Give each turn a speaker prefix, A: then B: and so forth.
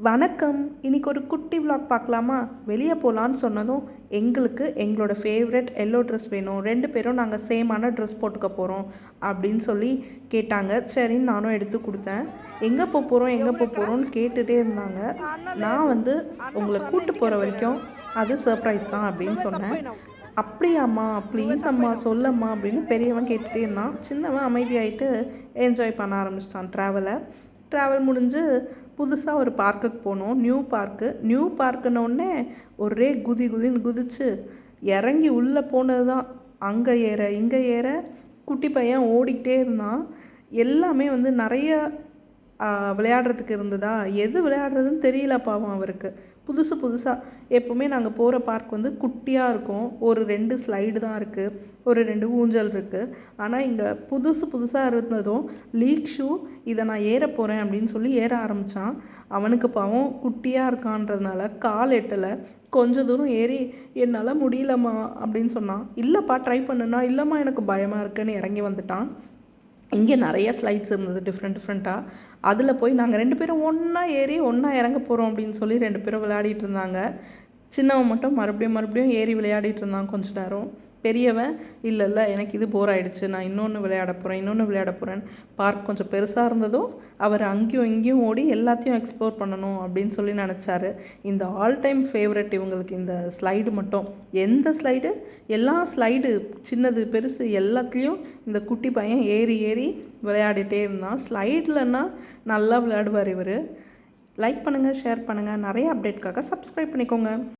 A: வணக்கம். இன்னைக்கு ஒரு குட்டி vlog பார்க்கலாமா? வெளியே போகலான்னு சொன்னதும் எங்களுக்கு எங்களோட ஃபேவரட் எல்லோ ட்ரெஸ் வேணும், 2 பேரும் நாங்கள் சேமான ட்ரெஸ் போட்டுக்க போகிறோம் அப்படின்னு சொல்லி கேட்டாங்க. சரின்னு நானும் எடுத்து கொடுத்தேன். எங்கே போகிறோம்னு கேட்டுகிட்டே இருந்தாங்க. நான் உங்களை கூட்டு போகிற வரைக்கும் அது சர்ப்ரைஸ் தான் அப்படின்னு சொன்னேன். அப்படியாம்மா, ப்ளீஸ் அம்மா சொல்லம்மா அப்படின்னு பெரியவன் கேட்டுகிட்டே இருந்தான். சின்னவன் அமைதியாயிட்டு என்ஜாய் பண்ண ஆரம்பிச்சிட்டான் ட்ராவல் முடிஞ்சு புதுசாக ஒரு பார்க்குக்கு போனோம். நியூ பார்க்குன்னொடனே ஒரே குதின்னு குதிச்சு இறங்கி உள்ளே போனது தான். அங்கே ஏற இங்கே ஏற குட்டி பையன் ஓடிக்கிட்டே இருந்தான். எல்லாமே நிறைய விளையாடுறதுக்கு இருந்ததா, எது விளையாடுறதுன்னு தெரியல பாவம் அவருக்கு. புதுசாக எப்போவுமே நாங்கள் போகிற பார்க் குட்டியாக இருக்கும். ஒரு 2 ஸ்லைடு தான் இருக்குது, ஒரு 2 ஊஞ்சல் இருக்குது. ஆனால் இங்கே புதுசாக இருந்ததும் லீக் ஷூ, இதை நான் ஏற போகிறேன் அப்படின்னு சொல்லி ஏற ஆரம்பித்தான். அவனுக்கு பாவம் குட்டியாக இருக்கான்றதுனால கால் எட்டலை. கொஞ்ச தூரம் ஏறி என்னால் முடியலம்மா அப்படின்னு சொன்னான். இல்லைப்பா ட்ரை பண்ணுன்னா, இல்லைம்மா எனக்கு பயமாக இருக்குன்னு இறங்கி வந்துட்டான். இங்கே நிறைய ஸ்லைட்ஸ் இருந்தது டிஃப்ரெண்ட்டாக. அதில் போய் நாங்கள் 2 பேரும் ஒன்றா ஏறி ஒன்றா இறங்க போகிறோம் அப்படின்னு சொல்லி 2 பேரும் விளையாடிட்டு இருந்தாங்க. சின்னவன் மட்டும் மறுபடியும் ஏறி விளையாடிட்டு இருந்தான் கொஞ்ச நேரம். பெரியவன் இல்லை எனக்கு இது போர் ஆகிடுச்சு, நான் இன்னொன்று விளையாட போகிறேன். பார்க் கொஞ்சம் பெருசாக இருந்ததும் அவர் அங்கேயும் இங்கேயும் ஓடி எல்லாத்தையும் எக்ஸ்ப்ளோர் பண்ணணும் அப்படின்னு சொல்லி நினச்சாரு. இந்த ஆல் டைம் ஃபேவரட் இவங்களுக்கு இந்த ஸ்லைடு மட்டும். எந்த ஸ்லைடு, எல்லா ஸ்லைடு சின்னது பெருசு எல்லாத்துலேயும் இந்த குட்டி பையன் ஏறி விளையாடிட்டே இருந்தான். ஸ்லைட்லன்னா நல்லா விளையாடுவார் இவர். லைக் பண்ணுங்கள், ஷேர் பண்ணுங்கள். நிறைய அப்டேட்காக சப்ஸ்கிரைப் பண்ணிக்கோங்க.